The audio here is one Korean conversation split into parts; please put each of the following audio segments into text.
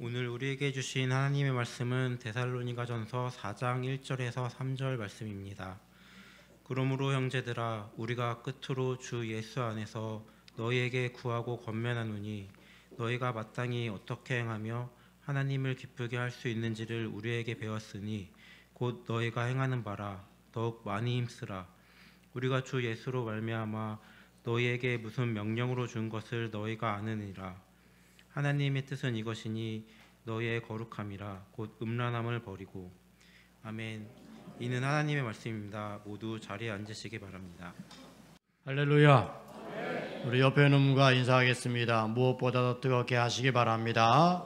오늘 우리에게 주신 하나님의 말씀은 데살로니가전서 4장 1절에서 3절 말씀입니다. 그러므로 형제들아 우리가 끝으로 주 예수 안에서 너희에게 구하고 권면하노니 너희가 마땅히 어떻게 행하며 하나님을 기쁘게 할 수 있는지를 우리에게 배웠으니 곧 너희가 행하는 바라 더욱 많이 힘쓰라. 우리가 주 예수로 말미암아 너희에게 무슨 명령으로 준 것을 너희가 아느니라. 하나님의 뜻은 이것이니 너희의 거룩함이라 곧 음란함을 버리고. 아멘. 이는 하나님의 말씀입니다. 모두 자리에 앉으시기 바랍니다. 할렐루야. 우리 옆에 있는 분과 인사하겠습니다. 무엇보다도 뜨겁게 하시기 바랍니다.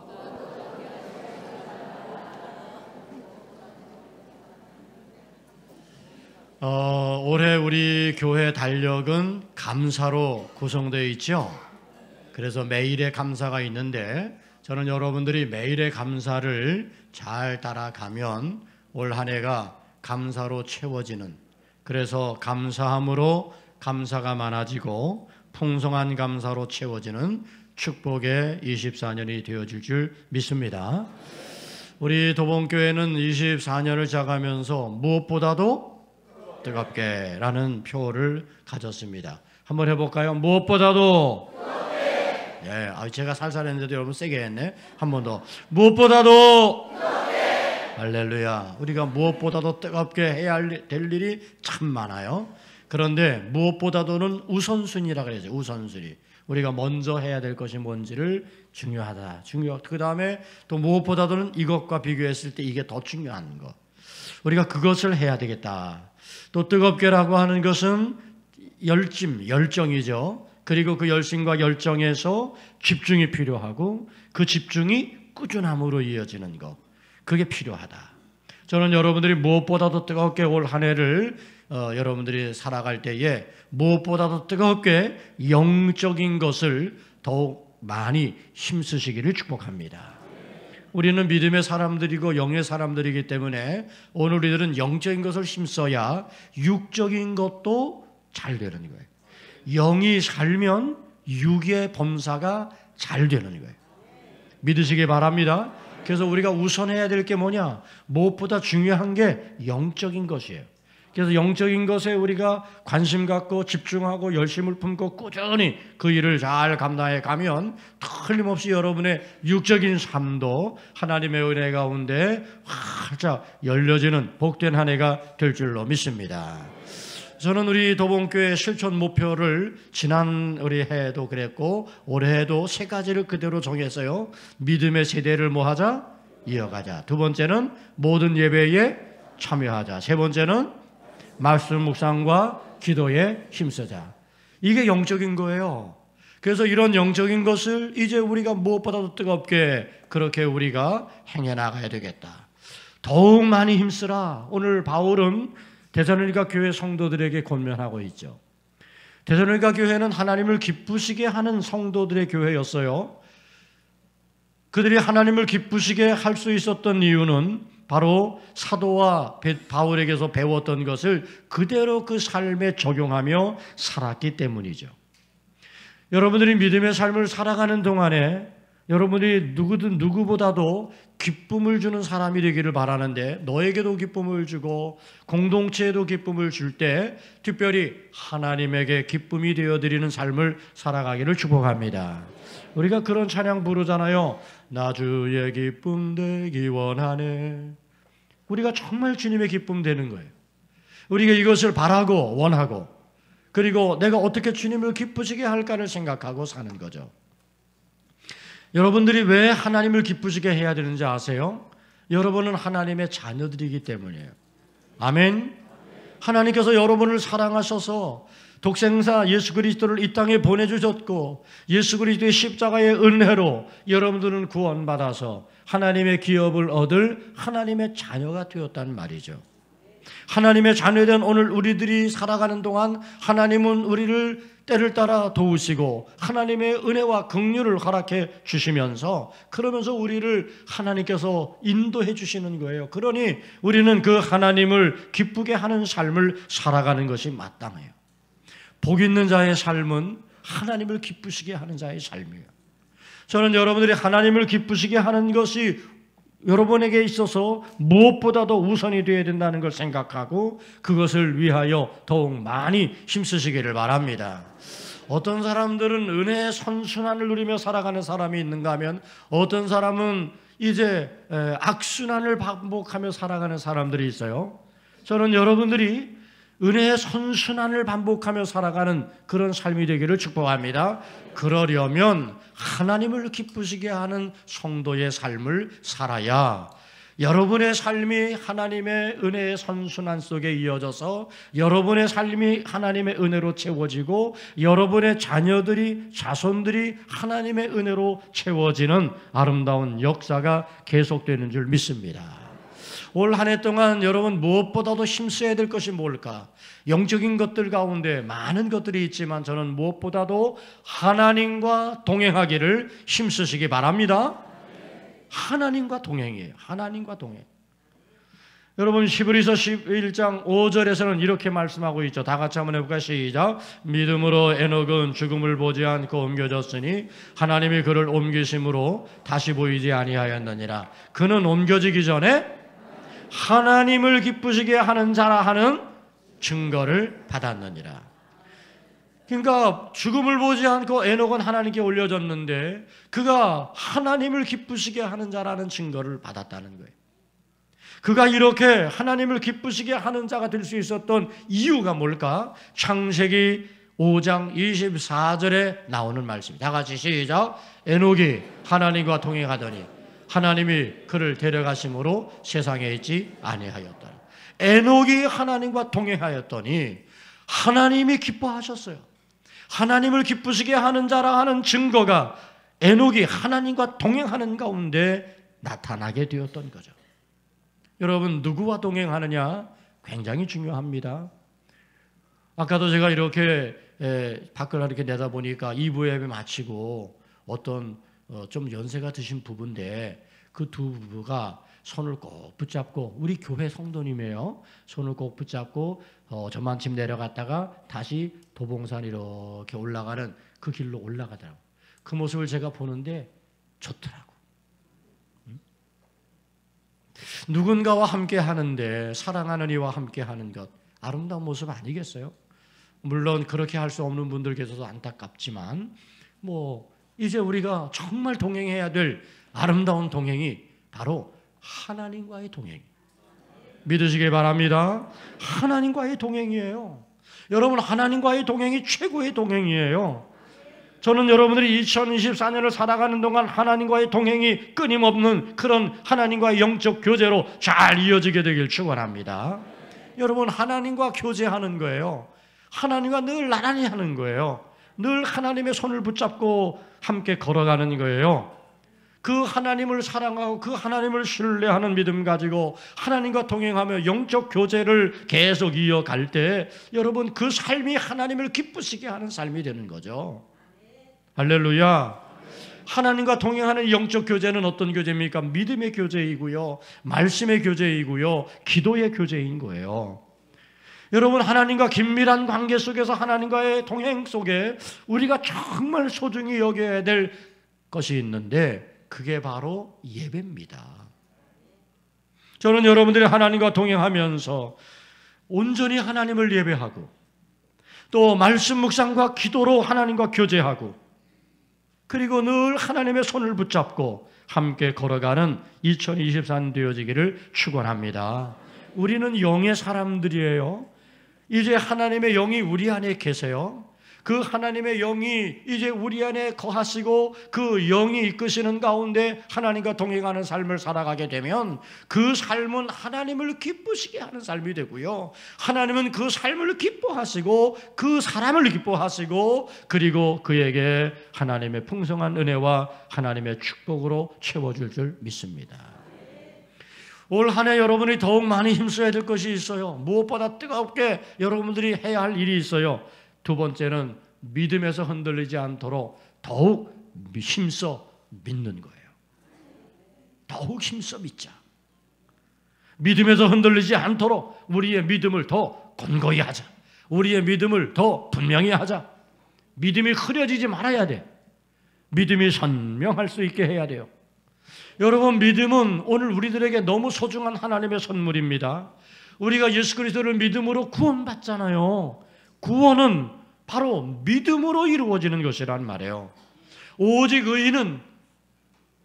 올해 우리 교회 달력은 감사로 구성되어 있죠. 그래서 매일의 감사가 있는데 저는 여러분들이 매일의 감사를 잘 따라가면 올 한 해가 감사로 채워지는, 그래서 감사함으로 감사가 많아지고 풍성한 감사로 채워지는 축복의 24년이 되어질 줄 믿습니다. 우리 도봉교회는 24년을 시작하면서 무엇보다도 뜨겁게 라는 표를 가졌습니다. 한번 해볼까요? 무엇보다도 예, 제가 살살 했는데도 여러분 세게 했네. 한 번 더. 무엇보다도 할렐루야. 우리가 무엇보다도 뜨겁게 해야 될 일이 참 많아요. 그런데 무엇보다도는 우선순위라 그러죠. 우선순위. 우리가 먼저 해야 될 것이 뭔지를 중요하다. 그 다음에 또 무엇보다도는 이것과 비교했을 때 이게 더 중요한 것. 우리가 그것을 해야 되겠다. 또 뜨겁게라고 하는 것은 열정이죠. 그리고 그 열심과 열정에서 집중이 필요하고 그 집중이 꾸준함으로 이어지는 것, 그게 필요하다. 저는 여러분들이 무엇보다도 뜨겁게 올 한 해를 여러분들이 살아갈 때에 무엇보다도 뜨겁게 영적인 것을 더욱 많이 힘쓰시기를 축복합니다. 우리는 믿음의 사람들이고 영의 사람들이기 때문에 오늘 우리들은 영적인 것을 힘써야 육적인 것도 잘 되는 거예요. 영이 살면 육의 범사가 잘 되는 거예요. 믿으시기 바랍니다. 그래서 우리가 우선해야 될 게 뭐냐? 무엇보다 중요한 게 영적인 것이에요. 그래서 영적인 것에 우리가 관심 갖고 집중하고 열심을 품고 꾸준히 그 일을 잘 감당해 가면 틀림없이 여러분의 육적인 삶도 하나님의 은혜 가운데 활짝 열려지는 복된 한 해가 될 줄로 믿습니다. 저는 우리 도봉교회 실천 목표를 지난 우리 해에도 그랬고 올해에도 세 가지를 그대로 정했어요. 믿음의 세대를 뭐하자? 이어가자. 두 번째는 모든 예배에 참여하자. 세 번째는 말씀 묵상과 기도에 힘쓰자. 이게 영적인 거예요. 그래서 이런 영적인 것을 이제 우리가 무엇보다도 뜨겁게 그렇게 우리가 행해 나가야 되겠다. 더욱 많이 힘쓰라. 오늘 바울은 데살로니가 교회 성도들에게 권면하고 있죠. 데살로니가 교회는 하나님을 기쁘시게 하는 성도들의 교회였어요. 그들이 하나님을 기쁘시게 할 수 있었던 이유는 바로 사도와 바울에게서 배웠던 것을 그대로 그 삶에 적용하며 살았기 때문이죠. 여러분들이 믿음의 삶을 살아가는 동안에 여러분이 누구보다도 기쁨을 주는 사람이 되기를 바라는데, 너에게도 기쁨을 주고 공동체에도 기쁨을 줄 때 특별히 하나님에게 기쁨이 되어드리는 삶을 살아가기를 축복합니다. 우리가 그런 찬양 부르잖아요. 나 주의 기쁨 되기 원하네. 우리가 정말 주님의 기쁨 되는 거예요. 우리가 이것을 바라고 원하고, 그리고 내가 어떻게 주님을 기쁘시게 할까를 생각하고 사는 거죠. 여러분들이 왜 하나님을 기쁘시게 해야 되는지 아세요? 여러분은 하나님의 자녀들이기 때문이에요. 아멘. 하나님께서 여러분을 사랑하셔서 독생자 예수 그리스도를 이 땅에 보내주셨고, 예수 그리스도의 십자가의 은혜로 여러분들은 구원받아서 하나님의 기업을 얻을 하나님의 자녀가 되었다는 말이죠. 하나님의 자녀된 오늘 우리들이 살아가는 동안 하나님은 우리를 때를 따라 도우시고 하나님의 은혜와 긍휼을 허락해 주시면서, 그러면서 우리를 하나님께서 인도해 주시는 거예요. 그러니 우리는 그 하나님을 기쁘게 하는 삶을 살아가는 것이 마땅해요. 복 있는 자의 삶은 하나님을 기쁘시게 하는 자의 삶이에요. 저는 여러분들이 하나님을 기쁘시게 하는 것이 여러분에게 있어서 무엇보다도 우선이 되어야 된다는 걸 생각하고 그것을 위하여 더욱 많이 힘쓰시기를 바랍니다. 어떤 사람들은 은혜의 선순환을 누리며 살아가는 사람이 있는가 하면 어떤 사람은 이제 악순환을 반복하며 살아가는 사람들이 있어요. 저는 여러분들이 은혜의 선순환을 반복하며 살아가는 그런 삶이 되기를 축복합니다. 그러려면 하나님을 기쁘시게 하는 성도의 삶을 살아야 여러분의 삶이 하나님의 은혜의 선순환 속에 이어져서 여러분의 삶이 하나님의 은혜로 채워지고 여러분의 자녀들이 자손들이 하나님의 은혜로 채워지는 아름다운 역사가 계속되는 줄 믿습니다. 올 한 해 동안 여러분 무엇보다도 힘써야 될 것이 뭘까? 영적인 것들 가운데 많은 것들이 있지만 저는 무엇보다도 하나님과 동행하기를 힘쓰시기 바랍니다. 하나님과 동행이에요. 하나님과 동행. 여러분 히브리서 11장 5절에서는 이렇게 말씀하고 있죠. 다 같이 한번 해볼까요? 시작. 믿음으로 에녹은 죽음을 보지 않고 옮겨졌으니 하나님이 그를 옮기심으로 다시 보이지 아니하였느니라. 그는 옮겨지기 전에 하나님을 기쁘시게 하는 자라 하는 증거를 받았느니라. 그러니까 죽음을 보지 않고 에녹은 하나님께 올려졌는데 그가 하나님을 기쁘시게 하는 자라는 증거를 받았다는 거예요. 그가 이렇게 하나님을 기쁘시게 하는 자가 될 수 있었던 이유가 뭘까? 창세기 5장 24절에 나오는 말씀입니다. 다 같이 시작. 에녹이 하나님과 동행하더니 하나님이 그를 데려가심으로 세상에 있지 아니하였다. 에녹이 하나님과 동행하였더니 하나님이 기뻐하셨어요. 하나님을 기쁘시게 하는 자라 하는 증거가 에녹이 하나님과 동행하는 가운데 나타나게 되었던 거죠. 여러분 누구와 동행하느냐 굉장히 중요합니다. 아까도 제가 이렇게 밖을 이렇게 내다보니까 2부 예배 마치고 어떤 좀 연세가 드신 부부인데 그 두 부부가 손을 꼭 붙잡고 우리 교회 성도님이에요. 손을 꼭 붙잡고 저만침 내려갔다가 다시 도봉산 이렇게 올라가는 그 길로 올라가더라고요. 그 모습을 제가 보는데 좋더라고. 누군가와 함께 하는데 사랑하는 이와 함께 하는 것 아름다운 모습 아니겠어요? 물론 그렇게 할 수 없는 분들 계셔서 안타깝지만 이제 우리가 정말 동행해야 될 아름다운 동행이 바로 하나님과의 동행. 믿으시기 바랍니다. 하나님과의 동행이에요. 여러분 하나님과의 동행이 최고의 동행이에요. 저는 여러분들이 2024년을 살아가는 동안 하나님과의 동행이 끊임없는 그런 하나님과의 영적 교제로 잘 이어지게 되길 축원합니다. 여러분 하나님과 교제하는 거예요. 하나님과 늘 나란히 하는 거예요. 늘 하나님의 손을 붙잡고 함께 걸어가는 거예요. 그 하나님을 사랑하고 그 하나님을 신뢰하는 믿음 가지고 하나님과 동행하며 영적 교제를 계속 이어갈 때 여러분 그 삶이 하나님을 기쁘시게 하는 삶이 되는 거죠. 할렐루야. 하나님과 동행하는 영적 교제는 어떤 교제입니까? 믿음의 교제이고요, 말씀의 교제이고요, 기도의 교제인 거예요. 여러분 하나님과 긴밀한 관계 속에서 하나님과의 동행 속에 우리가 정말 소중히 여겨야 될 것이 있는데 그게 바로 예배입니다. 저는 여러분들이 하나님과 동행하면서 온전히 하나님을 예배하고 또 말씀 묵상과 기도로 하나님과 교제하고 그리고 늘 하나님의 손을 붙잡고 함께 걸어가는 2024년 되어지기를 축원합니다. 우리는 영의 사람들이에요. 이제 하나님의 영이 우리 안에 계세요. 그 하나님의 영이 이제 우리 안에 거하시고 그 영이 이끄시는 가운데 하나님과 동행하는 삶을 살아가게 되면 그 삶은 하나님을 기쁘시게 하는 삶이 되고요, 하나님은 그 삶을 기뻐하시고 그 사람을 기뻐하시고 그리고 그에게 하나님의 풍성한 은혜와 하나님의 축복으로 채워줄 줄 믿습니다. 올 한 해 여러분이 더욱 많이 힘써야 될 것이 있어요. 무엇보다 뜨겁게 여러분들이 해야 할 일이 있어요. 두 번째는 믿음에서 흔들리지 않도록 더욱 힘써 믿는 거예요. 더욱 힘써 믿자. 믿음에서 흔들리지 않도록 우리의 믿음을 더 권고히 하자. 우리의 믿음을 더 분명히 하자. 믿음이 흐려지지 말아야 돼. 믿음이 선명할 수 있게 해야 돼요. 여러분, 믿음은 오늘 우리들에게 너무 소중한 하나님의 선물입니다. 우리가 예수 그리스도를 믿음으로 구원받잖아요. 구원은 바로 믿음으로 이루어지는 것이란 말이에요. 오직 의인은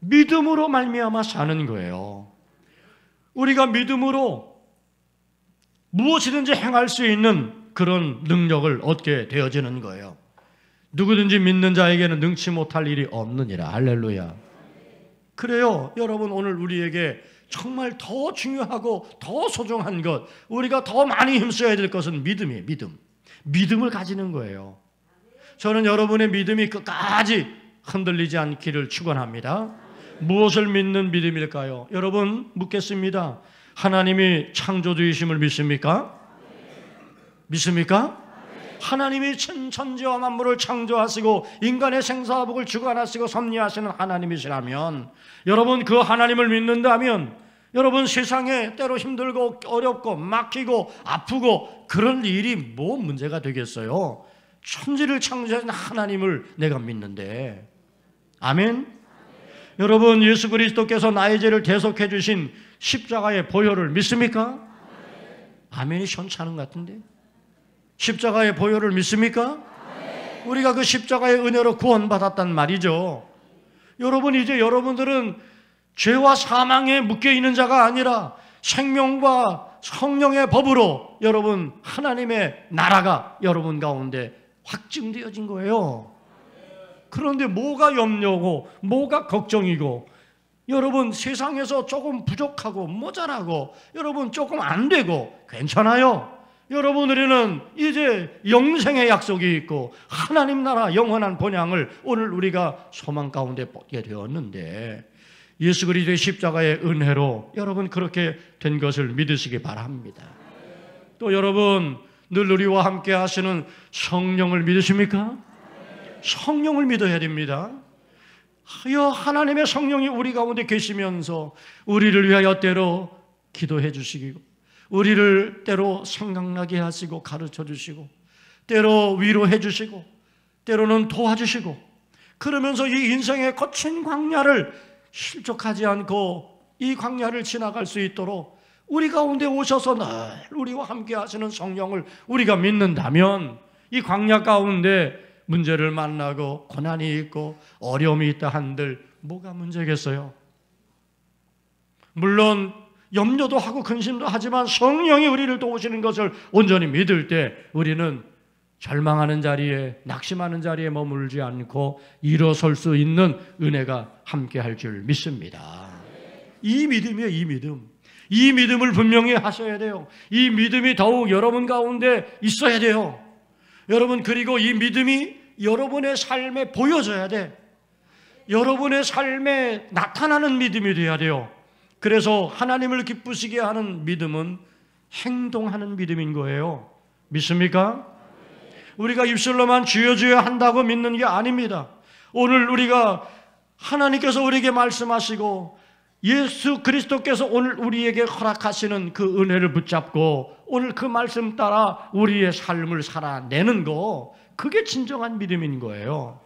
믿음으로 말미암아 사는 거예요. 우리가 믿음으로 무엇이든지 행할 수 있는 그런 능력을 얻게 되어지는 거예요. 누구든지 믿는 자에게는 능치 못할 일이 없느니라. 할렐루야. 그래요. 여러분, 오늘 우리에게 정말 더 중요하고 더 소중한 것, 우리가 더 많이 힘써야 될 것은 믿음이에요. 믿음을 가지는 거예요. 저는 여러분의 믿음이 끝까지 흔들리지 않기를 축원합니다. 무엇을 믿는 믿음일까요? 여러분, 묻겠습니다. 하나님이 창조주이심을 믿습니까? 믿습니까? 하나님이 천지와 만물을 창조하시고 인간의 생사복을 주관하시고 섭리하시는 하나님이시라면, 여러분 그 하나님을 믿는다면 여러분 세상에 때로 힘들고 어렵고 막히고 아프고 그런 일이 뭐 문제가 되겠어요? 천지를 창조하신 하나님을 내가 믿는데. 아멘. 여러분, 예수 그리스도께서 나의 죄를 대속해 주신 십자가의 보혈을 믿습니까? 아멘이 현찮은 것 같은데. 십자가의 보혈을 믿습니까? 우리가 그 십자가의 은혜로 구원받았단 말이죠. 여러분, 이제 여러분들은 죄와 사망에 묶여있는 자가 아니라 생명과 성령의 법으로 여러분 하나님의 나라가 여러분 가운데 확증되어진 거예요. 그런데 뭐가 염려고 뭐가 걱정이고, 여러분 세상에서 조금 부족하고 모자라고 여러분 조금 안 되고 괜찮아요. 여러분, 우리는 이제 영생의 약속이 있고 하나님 나라 영원한 본향을 오늘 우리가 소망 가운데 보게 되었는데, 예수 그리스도의 십자가의 은혜로 여러분 그렇게 된 것을 믿으시기 바랍니다. 또 여러분, 늘 우리와 함께 하시는 성령을 믿으십니까? 성령을 믿어야 됩니다. 하나님의 성령이 우리 가운데 계시면서 우리를 위하여 때로 기도해 주시고, 우리를 때로 생각나게 하시고 가르쳐 주시고, 때로 위로해 주시고, 때로는 도와주시고, 그러면서 이 인생의 거친 광야를 실족하지 않고 이 광야를 지나갈 수 있도록 우리 가운데 오셔서 늘 우리와 함께 하시는 성령을 우리가 믿는다면, 이 광야 가운데 문제를 만나고 고난이 있고 어려움이 있다 한들 뭐가 문제겠어요? 물론 염려도 하고 근심도 하지만 성령이 우리를 도우시는 것을 온전히 믿을 때 우리는 절망하는 자리에, 낙심하는 자리에 머물지 않고 일어설 수 있는 은혜가 함께할 줄 믿습니다. 이 믿음이에요. 이 믿음. 이 믿음을 분명히 하셔야 돼요. 이 믿음이 더욱 여러분 가운데 있어야 돼요. 여러분, 그리고 이 믿음이 여러분의 삶에 보여져야 돼. 여러분의 삶에 나타나는 믿음이 돼야 돼요. 그래서 하나님을 기쁘시게 하는 믿음은 행동하는 믿음인 거예요. 믿습니까? 우리가 입술로만 주여 주여 한다고 믿는 게 아닙니다. 오늘 우리가 하나님께서 우리에게 말씀하시고 예수 그리스도께서 오늘 우리에게 허락하시는 그 은혜를 붙잡고 오늘 그 말씀 따라 우리의 삶을 살아내는 거, 그게 진정한 믿음인 거예요.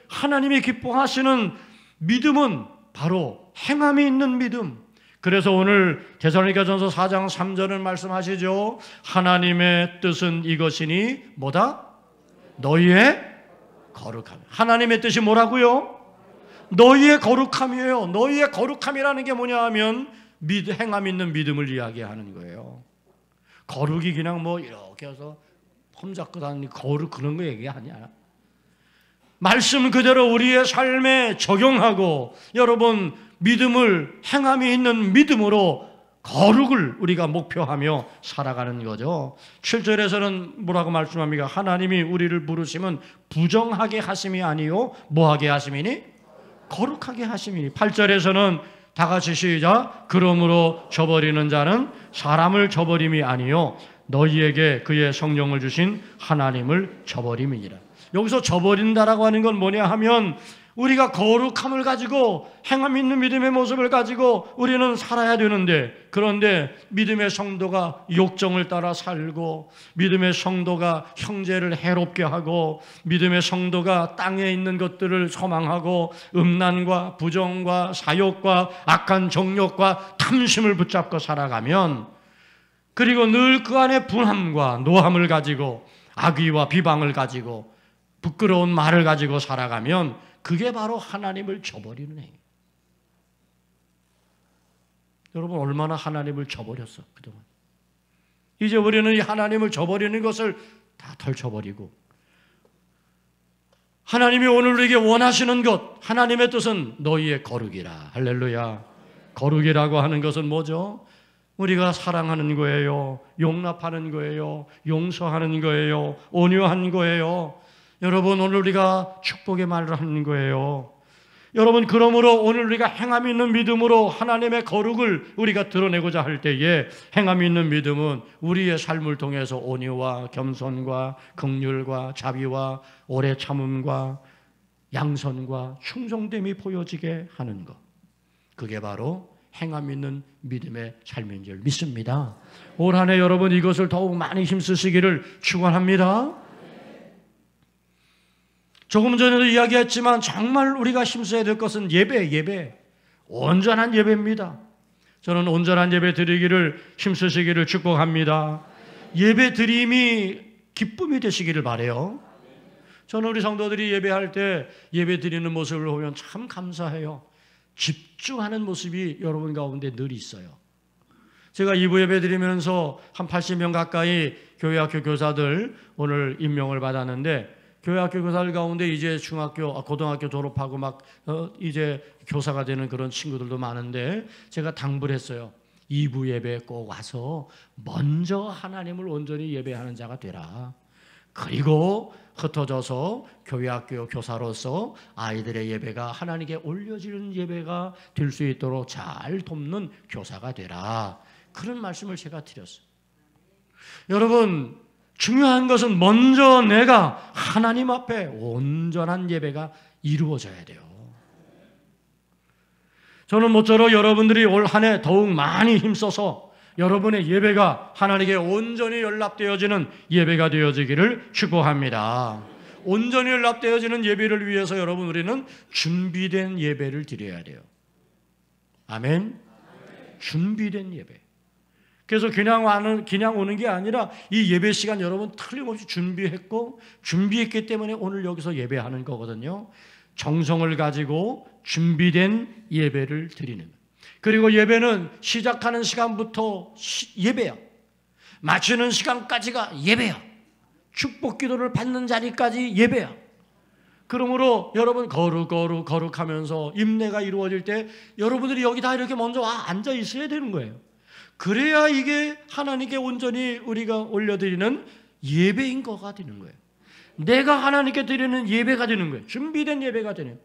하나님이 기뻐하시는 믿음은 바로 행함이 있는 믿음. 그래서 오늘 데살로니가전서 4장 3절을 말씀하시죠. 하나님의 뜻은 이것이니 뭐다? 너희의 거룩함. 하나님의 뜻이 뭐라고요? 너희의 거룩함이에요. 너희의 거룩함이라는 게 뭐냐 하면 행함 있는 믿음을 이야기하는 거예요. 거룩이 그냥 뭐 이렇게 해서 폼잡고 다니는 거룩 그런 거 얘기 아니야. 말씀 그대로 우리의 삶에 적용하고 여러분 믿음을 행함이 있는 믿음으로 거룩을 우리가 목표하며 살아가는 거죠. 7절에서는 뭐라고 말씀합니까? 하나님이 우리를 부르시면 부정하게 하심이 아니요 뭐하게 하심이니? 거룩하게 하심이니. 8절에서는 다 같이 시작. 그러므로 저버리는 자는 사람을 저버림이 아니요 너희에게 그의 성령을 주신 하나님을 저버림이니라. 여기서 저버린다라고 하는 건 뭐냐 하면 우리가 거룩함을 가지고 행함 있는 믿음의 모습을 가지고 우리는 살아야 되는데, 그런데 믿음의 성도가 욕정을 따라 살고, 믿음의 성도가 형제를 해롭게 하고, 믿음의 성도가 땅에 있는 것들을 소망하고 음란과 부정과 사욕과 악한 정욕과 탐심을 붙잡고 살아가면, 그리고 늘 그 안에 분함과 노함을 가지고 악의와 비방을 가지고 부끄러운 말을 가지고 살아가면 그게 바로 하나님을 저버리는 행위. 여러분, 얼마나 하나님을 저버렸어 그동안. 이제 우리는 이 하나님을 저버리는 것을 다 덜쳐버리고, 하나님이 오늘 우리에게 원하시는 것, 하나님의 뜻은 너희의 거룩이라. 할렐루야. 거룩이라고 하는 것은 뭐죠? 우리가 사랑하는 거예요. 용납하는 거예요. 용서하는 거예요. 온유한 거예요. 여러분, 오늘 우리가 축복의 말을 하는 거예요. 여러분, 그러므로 오늘 우리가 행함 있는 믿음으로 하나님의 거룩을 우리가 드러내고자 할 때에, 행함 있는 믿음은 우리의 삶을 통해서 온유와 겸손과 긍휼과 자비와 오래 참음과 양선과 충성됨이 보여지게 하는 것, 그게 바로 행함 있는 믿음의 삶인 줄 믿습니다. 올 한 해 여러분 이것을 더욱 많이 힘쓰시기를 축원합니다. 조금 전에도 이야기했지만 정말 우리가 힘써야 될 것은 예배, 온전한 예배입니다. 저는 온전한 예배 드리기를 힘쓰시기를 축복합니다. 예배 드림이 기쁨이 되시기를 바라요. 저는 우리 성도들이 예배할 때 예배 드리는 모습을 보면 참 감사해요. 집중하는 모습이 여러분 가운데 늘 있어요. 제가 2부 예배 드리면서 한 80명 가까이 교회학교 교사들 오늘 임명을 받았는데, 교회학교 교사들 가운데 이제 고등학교 졸업하고 막 이제 교사가 되는 그런 친구들도 많은데, 제가 당부를 했어요. 2부 예배에 꼭 와서 먼저 하나님을 온전히 예배하는 자가 되라. 그리고 흩어져서 교회학교 교사로서 아이들의 예배가 하나님께 올려지는 예배가 될 수 있도록 잘 돕는 교사가 되라. 그런 말씀을 제가 드렸어요. 여러분, 중요한 것은 먼저 내가 하나님 앞에 온전한 예배가 이루어져야 돼요. 저는 모쪼록 여러분들이 올 한 해 더욱 많이 힘써서 여러분의 예배가 하나님께 온전히 연락되어지는 예배가 되어지기를 축복합니다. 온전히 연락되어지는 예배를 위해서 여러분, 우리는 준비된 예배를 드려야 돼요. 아멘. 준비된 예배. 그래서 그냥 오는 게 아니라 이 예배 시간 여러분 틀림없이 준비했기 때문에 오늘 여기서 예배하는 거거든요. 정성을 가지고 준비된 예배를 드리는 거예요. 그리고 예배는 시작하는 시간부터 예배야. 마치는 시간까지가 예배야. 축복 기도를 받는 자리까지 예배야. 그러므로 여러분 거룩하면서 임내가 이루어질 때 여러분들이 여기 다 이렇게 먼저 앉아 있어야 되는 거예요. 그래야 이게 하나님께 온전히 우리가 올려드리는 예배인 거가 되는 거예요. 내가 하나님께 드리는 예배가 되는 거예요. 준비된 예배가 되는.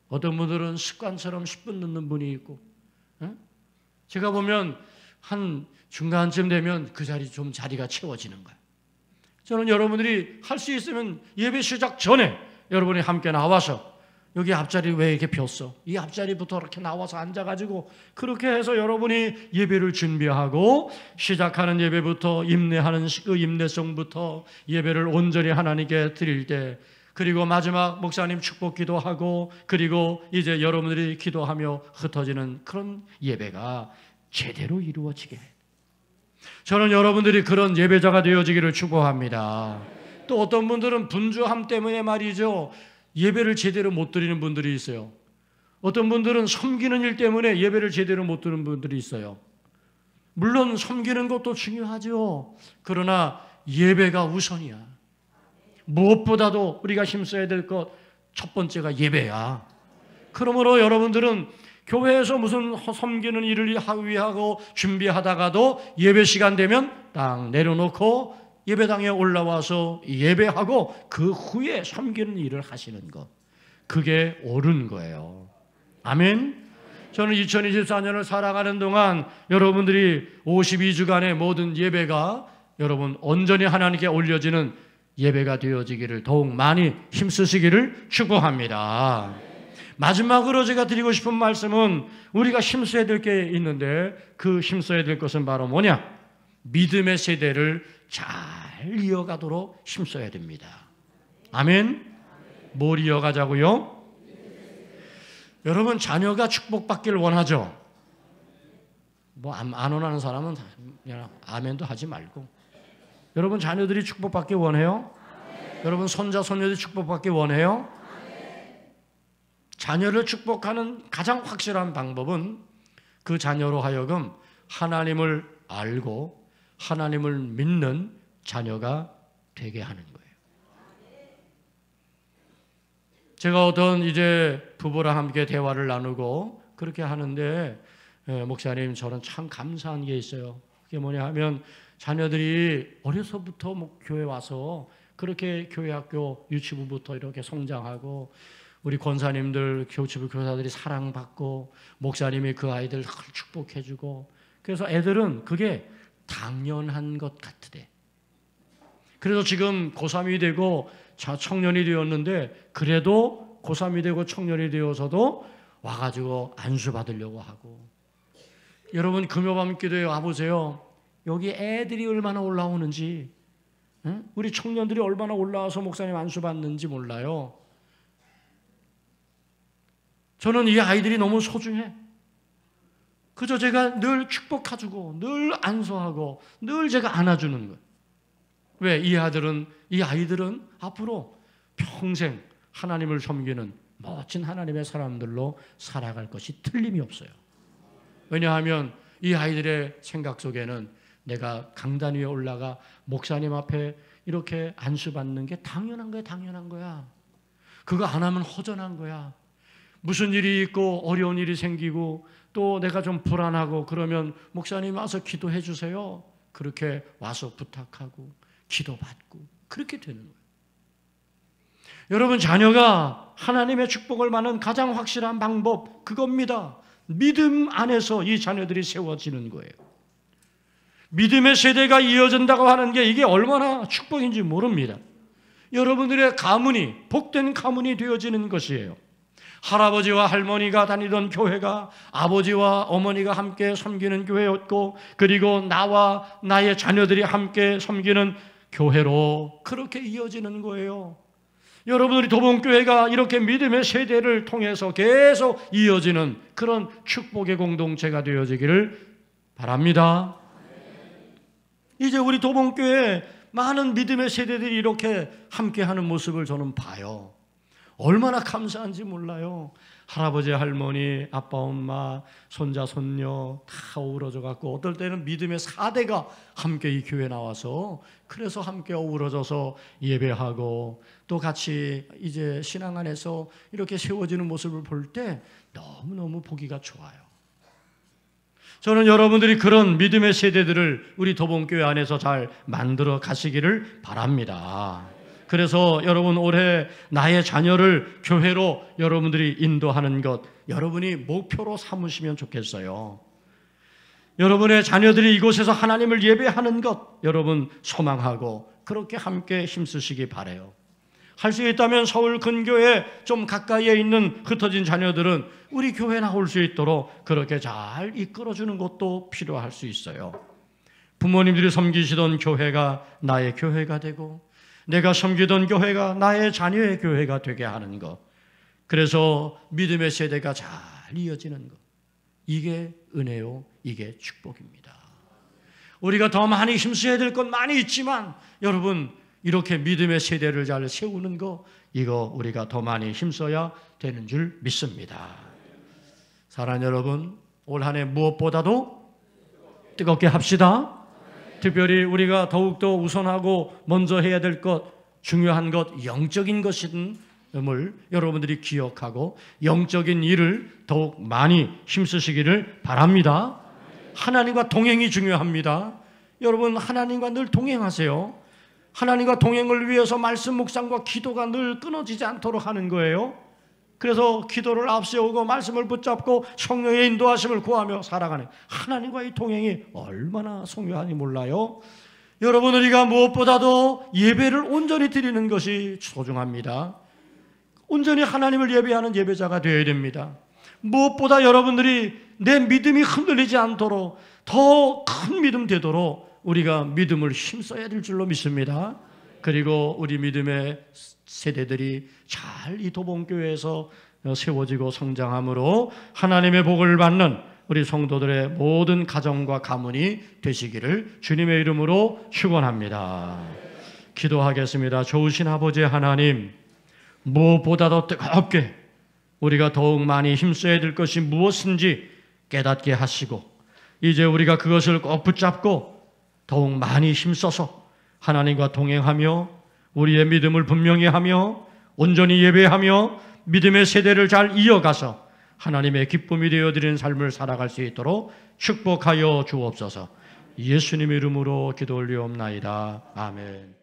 어떤 분들은 습관처럼 10분 늦는 분이 있고, 제가 보면 한 중간쯤 되면 그 자리가 채워지는 거예요. 저는 여러분들이 할 수 있으면 예배 시작 전에 여러분이 함께 나와서, 여기 앞자리 왜 이렇게 폈어? 이 앞자리부터 이렇게 나와서 앉아가지고 그렇게 해서 여러분이 예배를 준비하고, 시작하는 예배부터 임내하는 그 임내성부터 예배를 온전히 하나님께 드릴 때, 그리고 마지막 목사님 축복 기도하고, 그리고 이제 여러분들이 기도하며 흩어지는 그런 예배가 제대로 이루어지게 해요. 저는 여러분들이 그런 예배자가 되어지기를 축복합니다. 또 어떤 분들은 분주함 때문에 말이죠, 예배를 제대로 못 드리는 분들이 있어요. 어떤 분들은 섬기는 일 때문에 예배를 제대로 못 드리는 분들이 있어요. 물론 섬기는 것도 중요하죠. 그러나 예배가 우선이야. 무엇보다도 우리가 힘써야 될 것 첫 번째가 예배야. 그러므로 여러분들은 교회에서 무슨 섬기는 일을 위하고 준비하다가도 예배 시간 되면 딱 내려놓고 예배당에 올라와서 예배하고 그 후에 섬기는 일을 하시는 것, 그게 옳은 거예요. 아멘. 저는 2024년을 살아가는 동안 여러분들이 52주간의 모든 예배가 여러분 온전히 하나님께 올려지는 예배가 되어지기를 더욱 많이 힘쓰시기를 축복합니다. 마지막으로 제가 드리고 싶은 말씀은 우리가 힘써야 될 게 있는데 그 힘써야 될 것은 바로 뭐냐? 믿음의 세대를 잘 이어가도록 힘써야 됩니다. 아멘. 뭘 이어가자고요? 여러분 자녀가 축복받기를 원하죠? 뭐 안 원하는 사람은 그냥 아멘도 하지 말고. 여러분 자녀들이 축복받기 원해요? 여러분 손자 손녀들이 축복받기 원해요? 자녀를 축복하는 가장 확실한 방법은 그 자녀로 하여금 하나님을 알고 하나님을 믿는 자녀가 되게 하는 거예요. 제가 어떤 이제 부부랑 함께 대화를 나누고 그렇게 하는데 목사님 저는 참 감사한 게 있어요. 그게 뭐냐 하면 자녀들이 어려서부터 교회 와서 그렇게 교회 학교 유치부부터 이렇게 성장하고 우리 권사님들 교치부 교사들이 사랑받고 목사님이 그 아이들 축복해주고 그래서 애들은 그게 당연한 것 같으대. 그래서 지금 고3이 되고 청년이 되었는데 그래도 고3이 되고 청년이 되어서도 와가지고 안수 받으려고 하고. 여러분 금요밤 기도에 와보세요. 여기 애들이 얼마나 올라오는지, 우리 청년들이 얼마나 올라와서 목사님 안수 받는지 몰라요. 저는 이 아이들이 너무 소중해. 그저 제가 늘 축복해주고 늘 안수하고 늘 제가 안아주는 거예요. 왜? 이 아이들은 앞으로 평생 하나님을 섬기는 멋진 하나님의 사람들로 살아갈 것이 틀림이 없어요. 왜냐하면 이 아이들의 생각 속에는 내가 강단 위에 올라가 목사님 앞에 이렇게 안수받는 게 당연한 거야. 그거 안 하면 허전한 거야. 무슨 일이 있고 어려운 일이 생기고 또 내가 좀 불안하고 그러면 목사님 와서 기도해 주세요. 그렇게 와서 부탁하고 기도받고 그렇게 되는 거예요. 여러분 자녀가 하나님의 축복을 받는 가장 확실한 방법 그겁니다. 믿음 안에서 이 자녀들이 세워지는 거예요. 믿음의 세대가 이어진다고 하는 게 이게 얼마나 축복인지 모릅니다. 여러분들의 가문이 복된 가문이 되어지는 것이에요. 할아버지와 할머니가 다니던 교회가 아버지와 어머니가 함께 섬기는 교회였고 그리고 나와 나의 자녀들이 함께 섬기는 교회로 그렇게 이어지는 거예요. 여러분들이 도봉교회가 이렇게 믿음의 세대를 통해서 계속 이어지는 그런 축복의 공동체가 되어지기를 바랍니다. 이제 우리 도봉교회 많은 믿음의 세대들이 이렇게 함께하는 모습을 저는 봐요. 얼마나 감사한지 몰라요. 할아버지, 할머니, 아빠, 엄마, 손자, 손녀 다 어우러져 갖고 어떨 때는 믿음의 4대가 함께 이 교회에 나와서 그래서 함께 어우러져서 예배하고 또 같이 이제 신앙 안에서 이렇게 세워지는 모습을 볼 때 너무너무 보기가 좋아요. 저는 여러분들이 그런 믿음의 세대들을 우리 도봉교회 안에서 잘 만들어 가시기를 바랍니다. 그래서 여러분 올해 나의 자녀를 교회로 여러분들이 인도하는 것 여러분이 목표로 삼으시면 좋겠어요. 여러분의 자녀들이 이곳에서 하나님을 예배하는 것 여러분 소망하고 그렇게 함께 힘쓰시기 바라요. 할 수 있다면 서울 근교에 좀 가까이에 있는 흩어진 자녀들은 우리 교회에 나올 수 있도록 그렇게 잘 이끌어주는 것도 필요할 수 있어요. 부모님들이 섬기시던 교회가 나의 교회가 되고 내가 섬기던 교회가 나의 자녀의 교회가 되게 하는 것. 그래서 믿음의 세대가 잘 이어지는 것. 이게 은혜요. 이게 축복입니다. 우리가 더 많이 힘써야 될 건 많이 있지만 여러분 이렇게 믿음의 세대를 잘 세우는 거 이거 우리가 더 많이 힘써야 되는 줄 믿습니다. 사랑하는 여러분 올 한 해 무엇보다도 뜨겁게 합시다. 특별히 우리가 더욱더 우선하고 먼저 해야 될 것, 중요한 것, 영적인 것임을 여러분들이 기억하고 영적인 일을 더욱 많이 힘쓰시기를 바랍니다. 하나님과 동행이 중요합니다. 여러분 하나님과 늘 동행하세요. 하나님과 동행을 위해서 말씀 묵상과 기도가 늘 끊어지지 않도록 하는 거예요. 그래서 기도를 앞세우고 말씀을 붙잡고 성령의 인도하심을 구하며 살아가는 하나님과의 동행이 얼마나 중요한지 몰라요. 여러분, 우리가 무엇보다도 예배를 온전히 드리는 것이 소중합니다. 온전히 하나님을 예배하는 예배자가 되어야 됩니다. 무엇보다 여러분들이 내 믿음이 흔들리지 않도록 더 큰 믿음 되도록 우리가 믿음을 힘써야 될 줄로 믿습니다. 그리고 우리 믿음의 세대들이 잘 이 도봉교회에서 세워지고 성장함으로 하나님의 복을 받는 우리 성도들의 모든 가정과 가문이 되시기를 주님의 이름으로 축원합니다. 기도하겠습니다. 좋으신 아버지 하나님, 무엇보다도 뜨겁게 우리가 더욱 많이 힘써야 될 것이 무엇인지 깨닫게 하시고, 이제 우리가 그것을 꼭 붙잡고 더욱 많이 힘써서 하나님과 동행하며 우리의 믿음을 분명히 하며 온전히 예배하며 믿음의 세대를 잘 이어가서 하나님의 기쁨이 되어드리는 삶을 살아갈 수 있도록 축복하여 주옵소서. 예수님 이름으로 기도 올리옵나이다. 아멘.